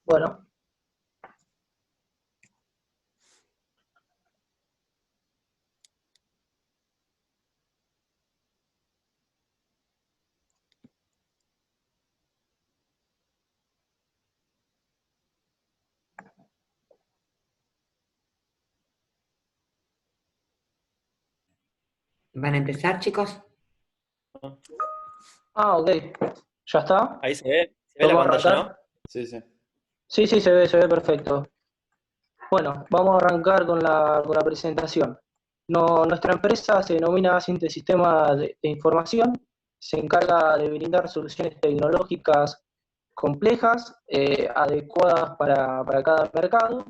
Bueno, ¿Van a empezar, chicos? ok. ¿Ya está? Ahí se ve la ¿Vamos a pantalla, ¿no? arrancar? Sí, sí. Sí, sí, se ve perfecto. Bueno, vamos a arrancar con la presentación. Nuestra empresa se denomina Sinte Sistema de Información, se encarga de brindar soluciones tecnológicas complejas, adecuadas para cada mercado.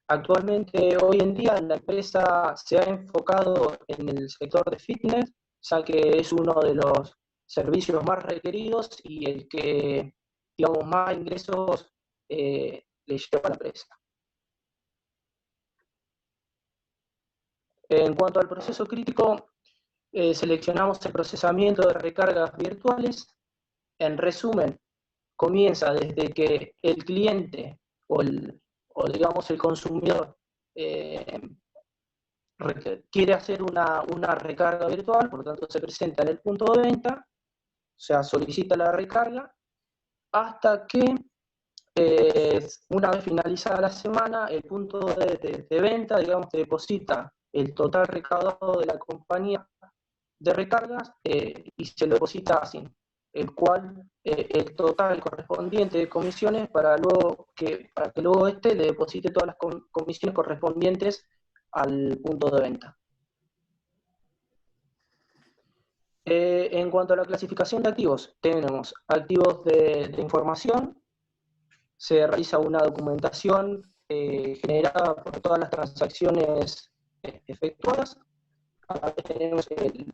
Actualmente, hoy en día, la empresa se ha enfocado en el sector de fitness, ya que es uno de los servicios más requeridos y el que, digamos, más ingresos le lleva a la empresa. En cuanto al proceso crítico, seleccionamos el procesamiento de recargas virtuales. En resumen, comienza desde que el cliente o digamos el consumidor eh, quiere hacer una recarga virtual, por lo tanto se presenta en el punto de venta, o sea, solicita la recarga, hasta que una vez finalizada la semana, el punto de venta, digamos, te deposita el total recaudado de la compañía de recargas y se lo deposita así, el cual el total correspondiente de comisiones para que luego este le deposite todas las comisiones correspondientes al punto de venta. En cuanto a la clasificación de activos, tenemos activos de información, se realiza una documentación generada por todas las transacciones efectuadas. Acá tenemos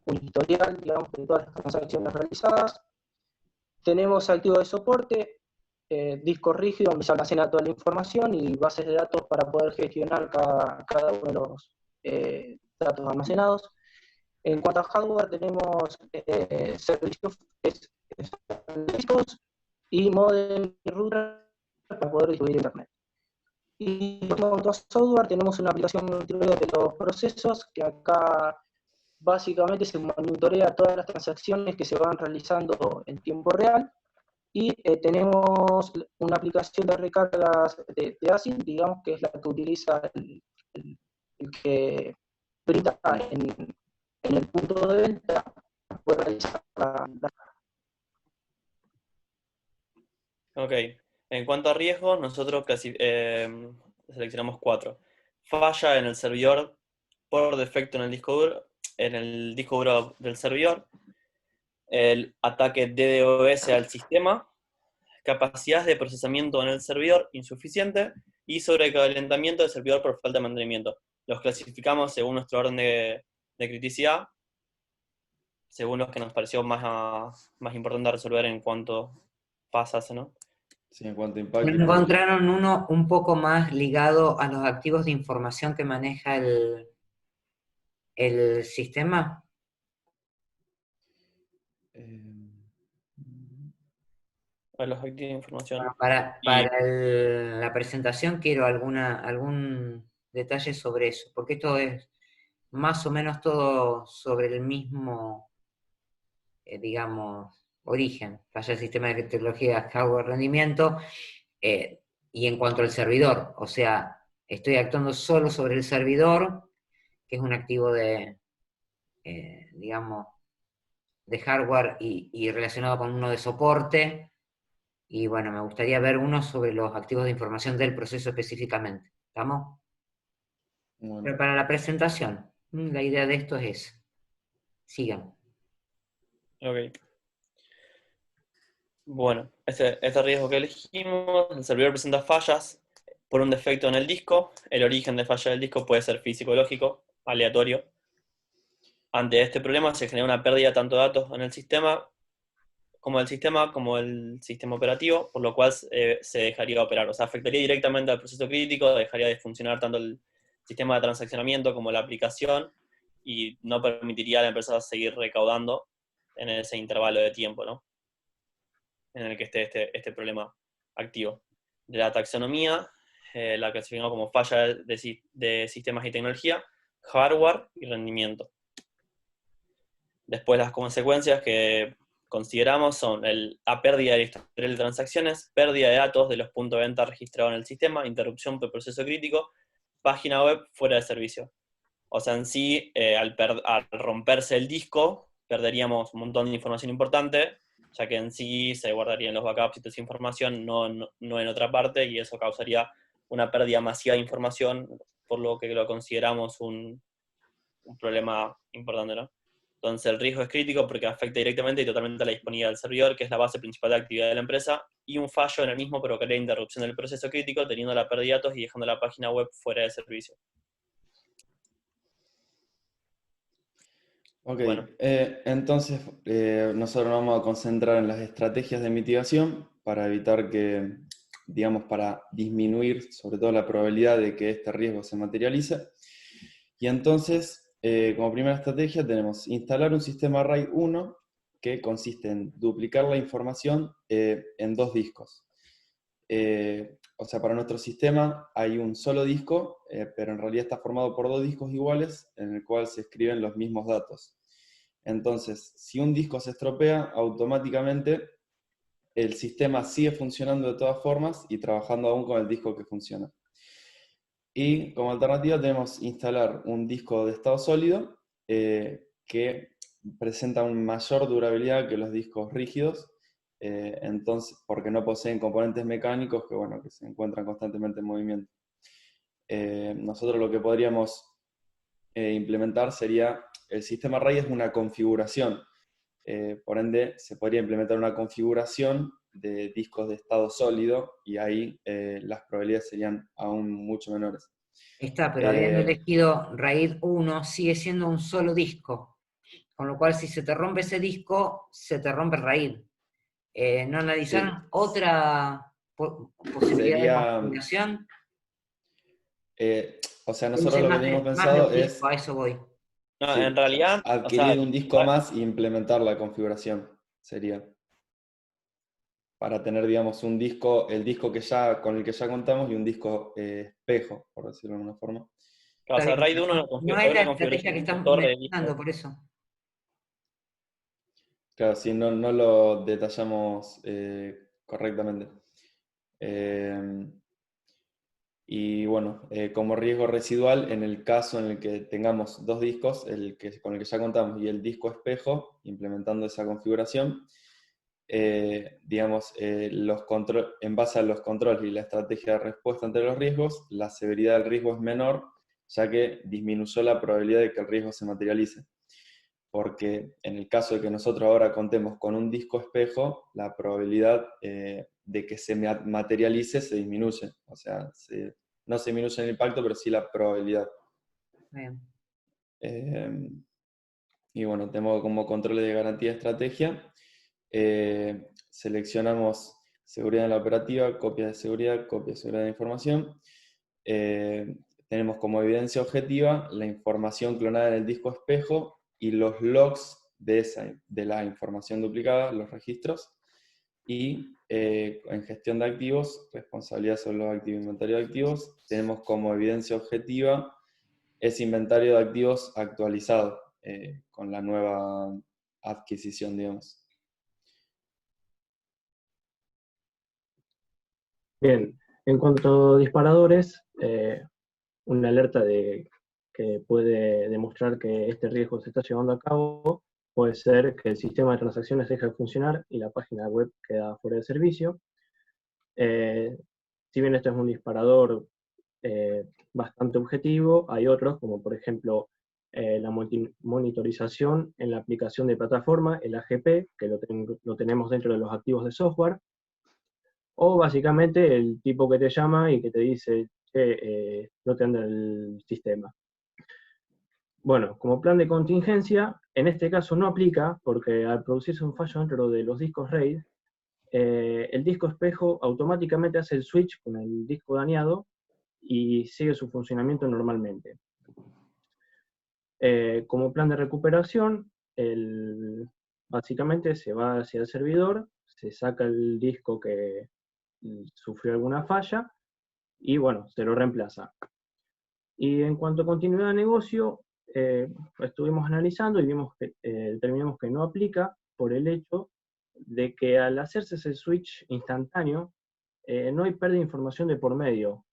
un historial, digamos, de todas las transacciones realizadas. Tenemos activos de soporte, disco rígido donde se almacena toda la información y bases de datos para poder gestionar cada uno de los datos almacenados. En cuanto a hardware, tenemos servicios discos y modem y router para poder distribuir internet. Y en cuanto a software, tenemos una aplicación multimedia de los procesos que acá básicamente se monitorea todas las transacciones que se van realizando en tiempo real. Y tenemos una aplicación de recargas de ASIC, digamos que es la que utiliza el que brinda en el punto de venta, puede realizar Ok. En cuanto a riesgos, nosotros seleccionamos 4. Falla en el servidor por defecto en el disco duro del servidor, el ataque DDoS al sistema, capacidad de procesamiento en el servidor insuficiente y sobrecalentamiento del servidor por falta de mantenimiento. Los clasificamos según nuestro orden de criticidad, según los que nos pareció más importante resolver en cuanto pasa, ¿no? Sí, en cuanto a impacto. Encontraron uno un poco más ligado a los activos de información que maneja el sistema. A los activos de información. Bueno, para Y la presentación quiero algún detalle sobre eso, porque esto es más o menos todo sobre el mismo, digamos, origen. Falla el sistema de tecnología, hardware, rendimiento, y en cuanto al servidor, o sea, estoy actuando solo sobre el servidor, que es un activo de, digamos, de hardware y relacionado con uno de soporte. Y bueno, me gustaría ver uno sobre los activos de información del proceso específicamente. ¿Estamos? Bueno, Pero para la presentación, la idea de esto es esa. Sigan. ok. Bueno, este riesgo que elegimos, el servidor presenta fallas por un defecto en el disco. El origen de falla del disco puede ser físico, lógico, aleatorio. Ante este problema se genera una pérdida tanto de datos en el sistema como el sistema operativo, por lo cual se dejaría de operar. O sea, afectaría directamente al proceso crítico, dejaría de funcionar tanto el sistema de transaccionamiento como la aplicación y no permitiría a la empresa seguir recaudando en ese intervalo de tiempo, ¿no? En el que esté este problema activo. de la taxonomía, la clasificamos como falla de sistemas y tecnología, hardware y rendimiento. Después las consecuencias que consideramos son la pérdida del historial de transacciones, pérdida de datos de los puntos de venta registrados en el sistema, interrupción por proceso crítico, página web fuera de servicio. O sea, en sí, al romperse el disco, perderíamos un montón de información importante, ya que en sí se guardarían los backups y toda esa información, no en otra parte, y eso causaría una pérdida masiva de información, por lo que lo consideramos un problema importante, ¿no? Entonces el riesgo es crítico porque afecta directamente y totalmente a la disponibilidad del servidor, que es la base principal de actividad de la empresa, y un fallo en el mismo provocaría interrupción del proceso crítico, teniendo la pérdida de datos y dejando la página web fuera de servicio. Ok, Bueno. entonces nosotros nos vamos a concentrar en las estrategias de mitigación para evitar que, digamos, para disminuir sobre todo la probabilidad de que este riesgo se materialice. Y entonces, como primera estrategia tenemos instalar un sistema RAID 1 que consiste en duplicar la información en 2 discos. O sea, para nuestro sistema hay un solo disco, pero en realidad está formado por 2 discos iguales en el cual se escriben los mismos datos. Entonces, si un disco se estropea, automáticamente el sistema sigue funcionando de todas formas y trabajando aún con el disco que funciona. Y como alternativa tenemos instalar un disco de estado sólido que presenta una mayor durabilidad que los discos rígidos, entonces, porque no poseen componentes mecánicos que, bueno, que se encuentran constantemente en movimiento. Nosotros lo que podríamos implementar sería, el sistema RAID es una configuración, por ende se podría implementar una configuración de discos de estado sólido y ahí las probabilidades serían aún mucho menores. Ahí está, pero habiendo elegido RAID 1, sigue siendo un solo disco. Con lo cual, si se te rompe ese disco, se te rompe el RAID. ¿No analizaron Sí. otra posibilidad de Sería, configuración? o sea, Yo nosotros usé lo que más teníamos más de pensado un disco, es a eso voy. No, en sí, realidad, o sea, adquirir un disco más e implementar la configuración. Sería para tener, digamos, un disco, el disco con el que ya contamos y un disco espejo, por decirlo de alguna forma. o Está sea, bien, RAID pero 1 no es fue la una estrategia que configuración de estamos torre de mencionando, disco. por eso. Claro, si no, no lo detallamos correctamente. Y bueno, como riesgo residual, en el caso en el que tengamos 2 discos, con el que ya contamos, y el disco espejo, implementando esa configuración, digamos, en base a los controles y la estrategia de respuesta ante los riesgos, la severidad del riesgo es menor, ya que disminuyó la probabilidad de que el riesgo se materialice. Porque en el caso de que nosotros ahora contemos con un disco espejo, la probabilidad de que se materialice se disminuye. O sea, no se disminuye el impacto, pero sí la probabilidad. Bien. Y bueno, tenemos como controles de garantía de estrategia. Seleccionamos seguridad en la operativa, copia de seguridad de información. Tenemos como evidencia objetiva la información clonada en el disco espejo y los logs de la información duplicada, los registros. Y en gestión de activos, responsabilidad sobre los activos, inventario de activos, tenemos como evidencia objetiva ese inventario de activos actualizado con la nueva adquisición, digamos. Bien, en cuanto a disparadores, una alerta que puede demostrar que este riesgo se está llevando a cabo puede ser que el sistema de transacciones deja de funcionar y la página web queda fuera de servicio. Si bien esto es un disparador bastante objetivo, hay otros, como por ejemplo la monitorización en la aplicación de plataforma, el AGP, que lo tenemos dentro de los activos de software, o básicamente el tipo que te llama y que te dice, che, no te anda el sistema. Bueno, como plan de contingencia, en este caso no aplica, porque al producirse un fallo dentro de los discos RAID, el disco espejo automáticamente hace el switch con el disco dañado y sigue su funcionamiento normalmente. Como plan de recuperación, básicamente se va hacia el servidor, se saca el disco sufrió alguna falla y bueno, se lo reemplaza. Y en cuanto a continuidad de negocio, estuvimos analizando y determinamos que no aplica por el hecho de que al hacerse ese switch instantáneo, no hay pérdida de información de por medio.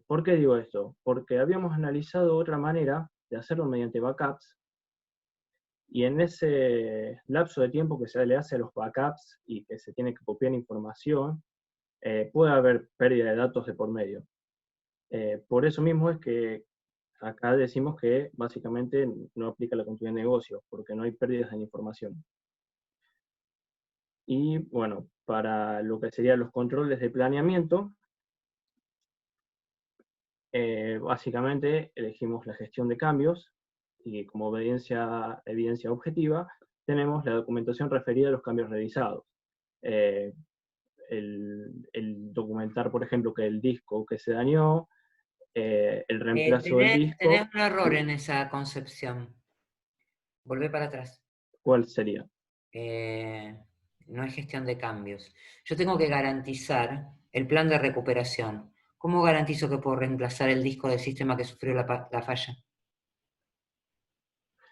¿Por qué digo esto? Porque habíamos analizado otra manera de hacerlo mediante backups, y en ese lapso de tiempo que se le hace a los backups y que se tiene que copiar información, puede haber pérdida de datos de por medio. Por eso mismo es que acá decimos que básicamente no aplica la continuidad de negocio, porque no hay pérdidas de información. Y bueno, para lo que serían los controles de planeamiento, básicamente elegimos la gestión de cambios, y como evidencia objetiva, tenemos la documentación referida a los cambios realizados. El documentar, por ejemplo, que el disco que se dañó, el reemplazo del disco. Tenés un error en esa concepción. Volvé para atrás. ¿Cuál sería? No es gestión de cambios. Yo tengo que garantizar el plan de recuperación. ¿Cómo garantizo que puedo reemplazar el disco del sistema que sufrió la falla?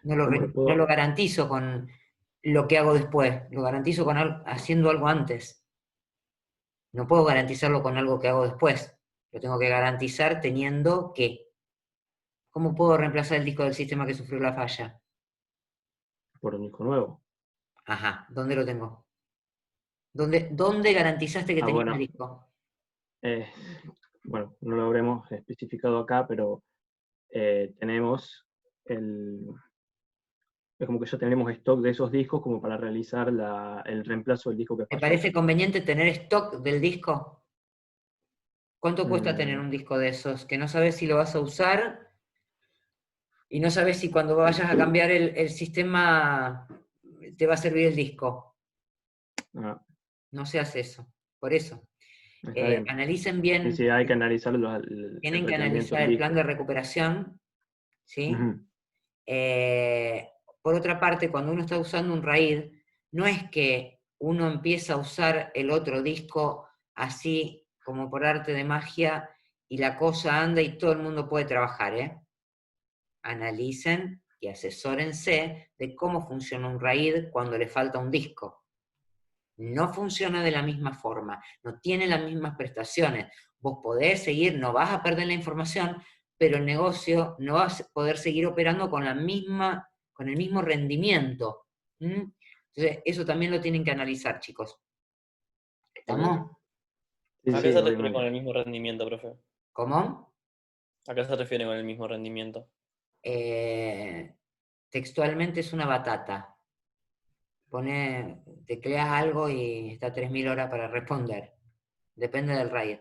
No lo garantizo con lo que hago después, lo garantizo haciendo algo antes. No puedo garantizarlo con algo que hago después. Lo tengo que garantizar teniendo que. ¿Cómo puedo reemplazar el disco del sistema que sufrió la falla? Por un disco nuevo. Ajá, ¿dónde lo tengo? ¿Dónde garantizaste que tenía el disco? Bueno, no lo habremos especificado acá, pero tenemos es como que ya tenemos stock de esos discos como para realizar el reemplazo del disco que falló. ¿Te parece conveniente tener stock del disco? ¿Cuánto cuesta tener un disco de esos? Que no sabes si lo vas a usar y no sabes si cuando vayas a cambiar el sistema te va a servir el disco. No se hace eso. Por eso. Analicen bien. Sí, hay que analizar tienen que analizar el plan de recuperación. ¿Sí? Por otra parte, cuando uno está usando un RAID, no es que uno empieza a usar el otro disco así como por arte de magia y la cosa anda y todo el mundo puede trabajar. Analicen y asesórense de cómo funciona un RAID cuando le falta un disco. No funciona de la misma forma, no tiene las mismas prestaciones. Vos podés seguir, no vas a perder la información, pero el negocio no va a poder seguir operando con el mismo rendimiento. Entonces, eso también lo tienen que analizar, chicos. ¿Estamos? ¿A qué se refiere con el mismo rendimiento, profe? ¿Cómo? ¿A qué se refiere con el mismo rendimiento? Textualmente es una batata. Tecleas algo y está 3000 horas para responder. Depende del RAID.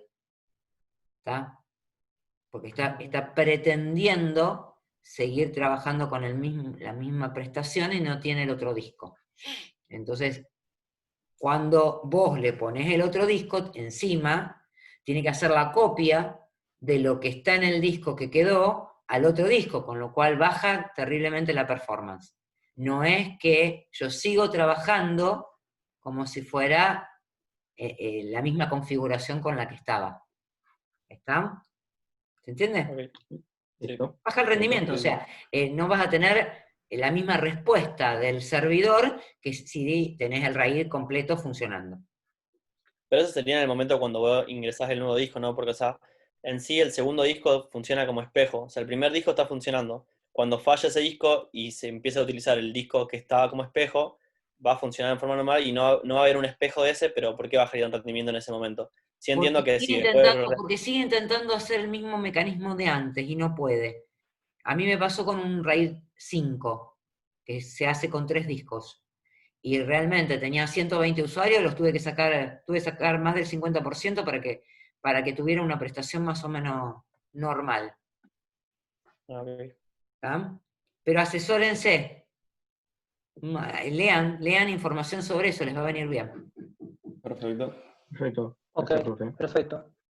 ¿Está? Porque está pretendiendo seguir trabajando con la misma prestación y no tiene el otro disco. Entonces, cuando vos le pones el otro disco encima, tiene que hacer la copia de lo que está en el disco que quedó al otro disco, con lo cual baja terriblemente la performance. No es que yo sigo trabajando como si fuera la misma configuración con la que estaba. ¿Está? ¿Se entiende? Okay. Baja el rendimiento, o sea, no vas a tener la misma respuesta del servidor que si tenés el RAID completo funcionando. Pero eso sería en el momento cuando vos ingresás el nuevo disco, ¿no? Porque, o sea, en sí el segundo disco funciona como espejo. O sea, el primer disco está funcionando. Cuando falla ese disco y se empieza a utilizar el disco que estaba como espejo, va a funcionar en forma normal y no va a haber un espejo de ese, pero ¿por qué bajaría un rendimiento en ese momento? Sí entiendo que sí. Porque sigue intentando hacer el mismo mecanismo de antes y no puede. A mí me pasó con un RAID 5, que se hace con 3 discos. Y realmente tenía 120 usuarios, los tuve que sacar más del 50% para que tuviera una prestación más o menos normal. Okay. ¿Tá? Pero asesórense. Lean información sobre eso, les va a venir bien. Perfecto. Perfecto. Ok, perfecto.